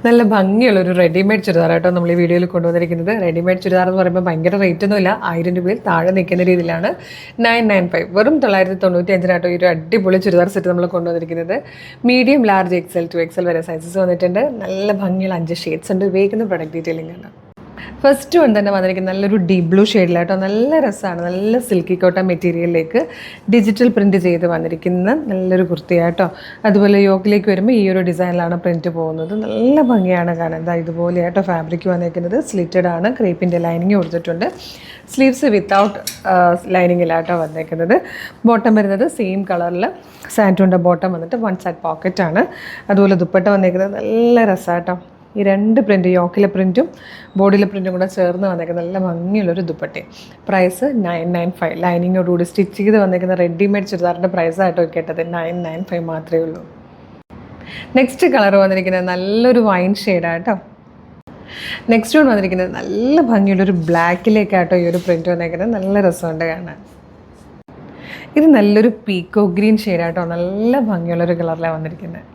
നല്ല ഭംഗിയുള്ളൊരു റെഡിമെയ്ഡ് ചുരിദാറായിട്ടോ നമ്മൾ ഈ വീഡിയോയിൽ കൊണ്ടുവന്നിരിക്കുന്നത്. റെഡിമെയ്ഡ് ചുരിദാർ എന്ന് പറയുമ്പോൾ ഭയങ്കര റേറ്റൊന്നുമില്ല, 1000 രൂപയിൽ താഴെ നിൽക്കുന്ന രീതിയിലാണ് 995 വെറും 995 ഈ ഒരു അടിപൊളി ചുരിദാർ സെറ്റ് നമ്മൾ കൊണ്ടുവന്നിരിക്കുന്നത്. Medium, large, XL to XL വരെ സൈസസ് വന്നിട്ടുണ്ട്. നല്ല ഭംഗിയുള്ള 5 ഷെയ്ഡ്സ് ഉണ്ട്. ഉപയോഗിക്കുന്ന പ്രൊഡക്റ്റ് ഡീറ്റെയിലിംഗ് ആണ്. ഫസ്റ്റ് വൺ തന്നെ വന്നിരിക്കുന്നത് നല്ലൊരു ഡീപ് ബ്ലൂ ഷെയ്ഡിലാട്ടോ. നല്ല രസമാണ്. നല്ല സിൽക്കി കോട്ടൺ മെറ്റീരിയലിലേക്ക് ഡിജിറ്റൽ പ്രിൻറ്റ് ചെയ്ത് വന്നിരിക്കുന്ന നല്ലൊരു കുർത്തിയാട്ടോ. അതുപോലെ യോക്കിലേക്ക് വരുമ്പോൾ ഈ ഒരു ഡിസൈനിലാണ് പ്രിൻറ്റ് പോകുന്നത്. നല്ല ഭംഗിയാണ് കാണാൻ. എന്താ ഇതുപോലെയാട്ടോ ഫാബ്രിക് വന്നിരിക്കുന്നത്. സ്ലിറ്റഡ് ആണ്. ക്രീപ്പിൻ്റെ ലൈനിങ് കൊടുത്തിട്ടുണ്ട്. സ്ലീവ്സ് വിത്തൗട്ട് ലൈനിങ്ങിലാട്ടോ വന്നിരിക്കുന്നത്. ബോട്ടം വരുന്നത് സെയിം കളറിൽ സാൻറ്റൂണിൻ്റെ ബോട്ടം വന്നിട്ട് 1 സൈഡ് പോക്കറ്റാണ്. അതുപോലെ ദുപ്പട്ട വന്നിരിക്കുന്നത് നല്ല രസമാട്ടോ. ഈ 2 പ്രിൻറ്റ്, യോക്കിലെ പ്രിൻറ്റും ബോഡിയിലെ പ്രിൻറ്റും കൂടെ ചേർന്ന് വന്നേക്കുന്ന നല്ല ഭംഗിയുള്ളൊരു ദുപ്പട്ടയും. പ്രൈസ് 995. ലൈനിങ്ങോടുകൂടി സ്റ്റിച്ച് ചെയ്ത് വന്നേക്കുന്ന റെഡിമെയ്ഡ് ചുരിദാറിൻ്റെ പ്രൈസായിട്ടോ കേട്ടത് 995 മാത്രമേ ഉള്ളൂ. നെക്സ്റ്റ് കളർ വന്നിരിക്കുന്നത് നല്ലൊരു വൈൻ ഷെയ്ഡാട്ടോ. നെക്സ്റ്റ് വൺ വന്നിരിക്കുന്നത് നല്ല ഭംഗിയുള്ളൊരു ബ്ലാക്കിലേക്കാട്ടോ ഈ ഒരു പ്രിൻറ്റ് വന്നേക്കുന്നത്. നല്ല രസമുണ്ട് കാണാൻ. ഇത് നല്ലൊരു പീക്കോ ഗ്രീൻ ഷെയ്ഡാട്ടോ. നല്ല ഭംഗിയുള്ളൊരു കളറിലാണ് വന്നിരിക്കുന്നത്.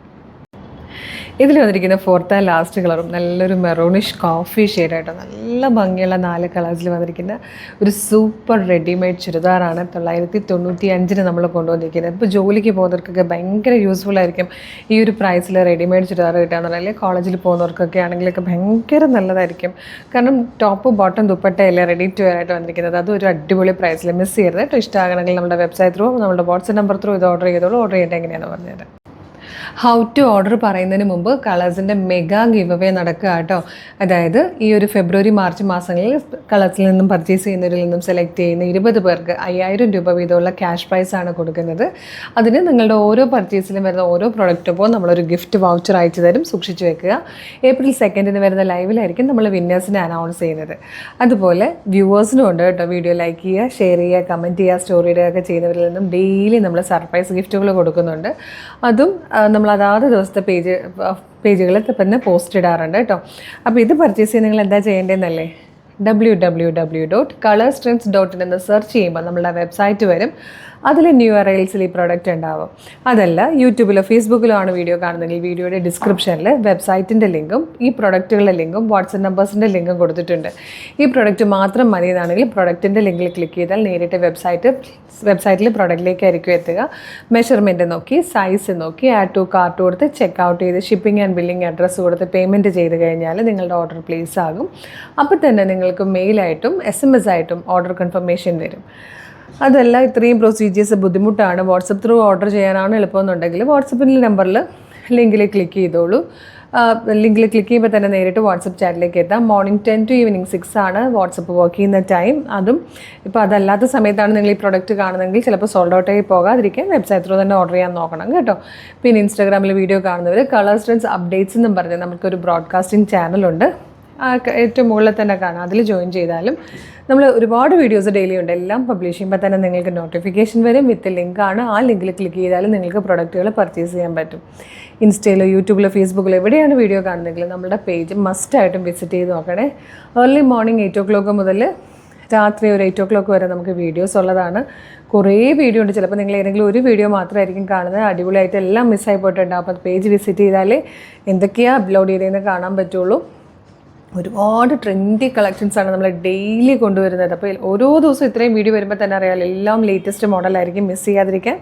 ഇതിൽ വന്നിരിക്കുന്ന ഫോർത്ത് ആൻഡ് ലാസ്റ്റ് കളറും നല്ലൊരു മെറൂണിഷ് കോഫി ഷെയ്ഡായിട്ടോ. നല്ല ഭംഗിയുള്ള 4 കളേഴ്സിൽ വന്നിരിക്കുന്ന ഒരു സൂപ്പർ റെഡിമെയ്ഡ് ചുരിദാറാണ് 995 നമ്മൾ കൊണ്ടുവന്നിരിക്കുന്നത്. ഇപ്പോൾ ജോലിക്ക് പോകുന്നവർക്കൊക്കെ ഭയങ്കര യൂസ്ഫുൾ ആയിരിക്കും ഈ ഒരു പ്രൈസിൽ റെഡിമെയ്ഡ് ചുരിദാർ കിട്ടുകയെന്ന് പറഞ്ഞാൽ. കോളേജിൽ പോകുന്നവർക്കൊക്കെ ആണെങ്കിലൊക്കെ ഭയങ്കര നല്ലതായിരിക്കും. കാരണം ടോപ്പ് ബോട്ടം ദുപ്പട്ടയല്ലേ റെഡി ടു വെയർ ആയിട്ട് വന്നിരിക്കുന്നത്. അതും ഒരു അടിപൊളി പ്രൈസിൽ മിസ് ചെയ്യരുത് കേട്ടോ. ഇഷ്ടമാകണമെങ്കിൽ നമ്മുടെ വെബ്സൈറ്റ് ത്രൂ, നമ്മുടെ വാട്സ്ആപ്പ് നമ്പർ ത്രൂ ഇത് ഓർഡർ ചെയ്തോളൂ. ഓർഡർ ചെയ്യേണ്ടത് എങ്ങനെയാണെന്ന് പറഞ്ഞുതരാം. ഹൗ ടു ഓർഡർ പറയുന്നതിന് മുമ്പ് കളേഴ്സിൻ്റെ മെഗാ ഗിവ് അവേ നടക്കുക കേട്ടോ. അതായത് ഈ ഒരു ഫെബ്രുവരി മാർച്ച് മാസങ്ങളിൽ കളേഴ്സിൽ നിന്നും പർച്ചേസ് ചെയ്യുന്നവരിൽ നിന്നും സെലക്ട് ചെയ്യുന്ന 20 പേർക്ക് 5000 രൂപ വീതമുള്ള ക്യാഷ് പ്രൈസാണ് കൊടുക്കുന്നത്. അതിന് നിങ്ങളുടെ ഓരോ പർച്ചേസിലും വരുന്ന ഓരോ പ്രൊഡക്റ്റുമ്പോൾ നമ്മളൊരു ഗിഫ്റ്റ് വൗച്ചർ അയച്ചു തരും. സൂക്ഷിച്ച് വെക്കുക. ഏപ്രിൽ 2 വരുന്ന ലൈവിലായിരിക്കും നമ്മൾ വിന്നേഴ്സിനെ അനൗൺസ് ചെയ്യുന്നത്. അതുപോലെ വ്യൂവേഴ്സിനും ഉണ്ട് കേട്ടോ. വീഡിയോ ലൈക്ക് ചെയ്യുക, ഷെയർ ചെയ്യുക, കമൻറ്റ് ചെയ്യുക, സ്റ്റോറി ഇടുക ഒക്കെ ചെയ്യുന്നവരിൽ നിന്നും ഡെയിലി നമ്മൾ സർപ്രൈസ് ഗിഫ്റ്റുകൾ കൊടുക്കുന്നുണ്ട്. അതും നമ്മൾ അതാത് ദിവസത്തെ പേജുകളിൽ തന്നെ പോസ്റ്റ് ഇടാറുണ്ട് കേട്ടോ. അപ്പോൾ ഇത് പർച്ചേസ് ചെയ്യാൻ നിങ്ങൾ എന്താ ചെയ്യേണ്ടതെന്നല്ലേ, www.colorstrends.in എന്ന് സെർച്ച് ചെയ്യുമ്പോൾ നമ്മളുടെ വെബ്സൈറ്റ് വരും. അതിൽ ന്യൂ അറൈൽസിൽ ഈ പ്രോഡക്റ്റ് ഉണ്ടാവും. അതല്ല യൂട്യൂബിലോ ഫേസ്ബുക്കിലോ ആണ് വീഡിയോ കാണുന്നതെങ്കിൽ വീഡിയോയുടെ ഡിസ്ക്രിപ്ഷനിൽ വെബ്സൈറ്റിൻ്റെ ലിങ്കും ഈ പ്രൊഡക്റ്റുകളുടെ ലിങ്കും വാട്സപ്പ് നമ്പേഴ്സിൻ്റെ ലിങ്കും കൊടുത്തിട്ടുണ്ട്. ഈ പ്രൊഡക്റ്റ് മാത്രം മതി എന്നാണെങ്കിൽ പ്രൊഡക്റ്റിൻ്റെ ലിങ്കിൽ ക്ലിക്ക് ചെയ്താൽ നേരിട്ട് വെബ്സൈറ്റിൽ പ്രൊഡക്റ്റിലേക്കായിരിക്കും എത്തുക. മെഷർമെൻറ്റ് നോക്കി, സൈസ് നോക്കി, ആഡ് ടു കാർട്ട് കൊടുത്ത് ചെക്ക് ഔട്ട് ചെയ്ത് ഷിപ്പിംഗ് ആൻഡ് ബില്ലിംഗ് അഡ്രസ്സ് കൊടുത്ത് പേയ്മെൻറ്റ് ചെയ്ത് കഴിഞ്ഞാൽ നിങ്ങളുടെ ഓർഡർ പ്ലേസ് ആകും. അപ്പോൾ തന്നെ നിങ്ങൾക്ക് മെയിലായിട്ടും SMS ആയിട്ടും ഓർഡർ കൺഫർമേഷൻ വരും. അതല്ല ഇത്രയും പ്രൊസീജിയേഴ്സ് ബുദ്ധിമുട്ടാണ്, വാട്സപ്പ് ത്രൂ ഓർഡർ ചെയ്യാനാണ് എളുപ്പമെന്നുണ്ടെങ്കിൽ വാട്സപ്പിൻ്റെ നമ്പറിൽ ലിങ്കിൽ ക്ലിക്ക് ചെയ്തോളൂ. ലിങ്കിൽ ക്ലിക്ക് ചെയ്യുമ്പോൾ തന്നെ നേരിട്ട് വാട്സപ്പ് ചാറ്റിലേക്ക് എത്താം. മോർണിംഗ് 10 to ഈവനിങ് 6 ആണ് വാട്സപ്പ് വർക്ക് ചെയ്യുന്ന ടൈം. അതും ഇപ്പോൾ അതല്ലാത്ത സമയത്താണ് നിങ്ങൾ ഈ പ്രൊഡക്റ്റ് കാണുന്നതെങ്കിൽ ചിലപ്പോൾ സോൾഡ് ഔട്ടായി പോകാതിരിക്കാൻ വെബ്സൈറ്റ് ത്രൂ തന്നെ ഓർഡർ ചെയ്യാൻ നോക്കണം കേട്ടോ. പിന്നെ ഇൻസ്റ്റാഗ്രാമിൽ വീഡിയോ കാണുന്നവർ കളേഴ്സ് ട്രെൻഡ്സ് അപ്ഡേറ്റ്സ് എന്നും പറഞ്ഞ് നമുക്കൊരു ബ്രോഡ്കാസ്റ്റിംഗ് ചാനലുണ്ട്. ഏറ്റവും മുകളിൽ തന്നെ കാണാം. അതിൽ ജോയിൻ ചെയ്താലും നമ്മൾ ഒരുപാട് വീഡിയോസ് ഡെയിലി ഉണ്ട്. എല്ലാം പബ്ലിഷ് ചെയ്യുമ്പോൾ തന്നെ നിങ്ങൾക്ക് നോട്ടിഫിക്കേഷൻ വരും. വിത്ത് ലിങ്കാണ്. ആ ലിങ്കിൽ ക്ലിക്ക് ചെയ്താലും നിങ്ങൾക്ക് പ്രൊഡക്റ്റുകൾ പർച്ചേസ് ചെയ്യാൻ പറ്റും. ഇൻസ്റ്റയിലോ യൂട്യൂബിലോ ഫേസ്ബുക്കിലോ എവിടെയാണ് വീഡിയോ കാണുന്നതെങ്കിൽ നമ്മുടെ പേജ് മസ്റ്റായിട്ടും വിസിറ്റ് ചെയ്ത് നോക്കണേ. ഏർലി മോർണിംഗ് 8 o'clock മുതൽ രാത്രി ഒരു 8 o'clock വരെ നമുക്ക് വീഡിയോസ് ഉള്ളതാണ്. കുറേ വീഡിയോ ഉണ്ട്. ചിലപ്പോൾ നിങ്ങൾ ഏതെങ്കിലും ഒരു വീഡിയോ മാത്രമായിരിക്കും കാണുന്നത്. അടിപൊളിയായിട്ട് എല്ലാം മിസ്സായി പോയിട്ടുണ്ടാവും. അപ്പോൾ പേജ് വിസിറ്റ് ചെയ്താലേ എന്തൊക്കെയാണ് അപ്ലോഡ് ചെയ്തതെന്ന് കാണാൻ പറ്റുള്ളൂ. ഒരുപാട് ട്രെൻഡി കളക്ഷൻസാണ് നമ്മൾ ഡെയിലി കൊണ്ടുവരുന്നത്. അപ്പോൾ ഓരോ ദിവസവും ഇത്രയും വീഡിയോ വരുമ്പോൾ തന്നെ അറിയാമല്ലോ, എല്ലാം ലേറ്റസ്റ്റ് മോഡലായിരിക്കും. മിസ് ചെയ്യാതിരിക്കാൻ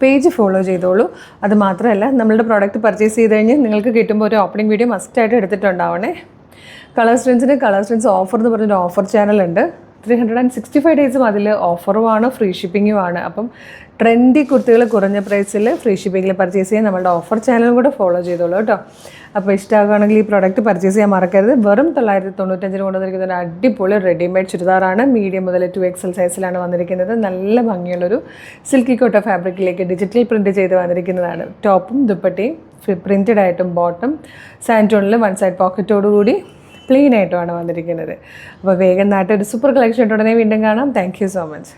പേജ് ഫോളോ ചെയ്തോളൂ. അത് മാത്രമല്ല, നമ്മളുടെ പ്രോഡക്റ്റ് പർച്ചേസ് ചെയ്ത് കഴിഞ്ഞ് നിങ്ങൾക്ക് കിട്ടുമ്പോൾ ഒരു ഓപ്പണിംഗ് വീഡിയോ മസ്റ്റായിട്ട് എടുത്തിട്ടുണ്ടാവണേ. കളേഴ്സ് ട്രെൻഡ്സ് ഓഫർ എന്ന് പറഞ്ഞൊരു ഓഫർ ചാനലുണ്ട്. 365 ഡേയ്സും അതിൽ ഓഫറുമാണ്, ഫ്രീ ഷിപ്പിങ്ങുമാണ്. അപ്പം ട്രെൻഡി കുർത്തികൾ കുറഞ്ഞ പ്രൈസിൽ ഫ്രീ ഷിപ്പിങ്ങിൽ പർച്ചേസ് ചെയ്യാൻ നമ്മളുടെ ഓഫർ ചാനലും കൂടെ ഫോളോ ചെയ്തോളൂ കേട്ടോ. അപ്പോൾ ഇഷ്ടമാകുകയാണെങ്കിൽ ഈ പ്രോഡക്റ്റ് പർച്ചേസ് ചെയ്യാൻ മറക്കരുത്. വെറും 995 കൊണ്ടുവന്നിരിക്കുന്ന ഒരു അടിപൊളി റെഡിമെയ്ഡ് ചുരിദാറാണ്. മീഡിയം മുതൽ 2XL സൈസിലാണ് വന്നിരിക്കുന്നത്. നല്ല ഭംഗിയുള്ളൊരു സിൽക്കി കോട്ട ഫാബ്രിക്കിലേക്ക് ഡിജിറ്റൽ പ്രിൻറ്റ് ചെയ്ത് വന്നിരിക്കുന്നതാണ്. ടോപ്പും ദുപ്പട്ടയും പ്രിൻറ്റഡ് ആയിട്ടും ബോട്ടം സാൻറ്റൂണിൽ 1 സൈഡ് പോക്കറ്റോടുകൂടി പ്ലെയിൻ ആയിട്ടുമാണ് വന്നിരിക്കുന്നത്. അപ്പോൾ വേഗം നാട്ടിൽ ഒരു സൂപ്പർ കളക്ഷൻ ഉടനെ വീണ്ടും കാണാം. Thank you so much.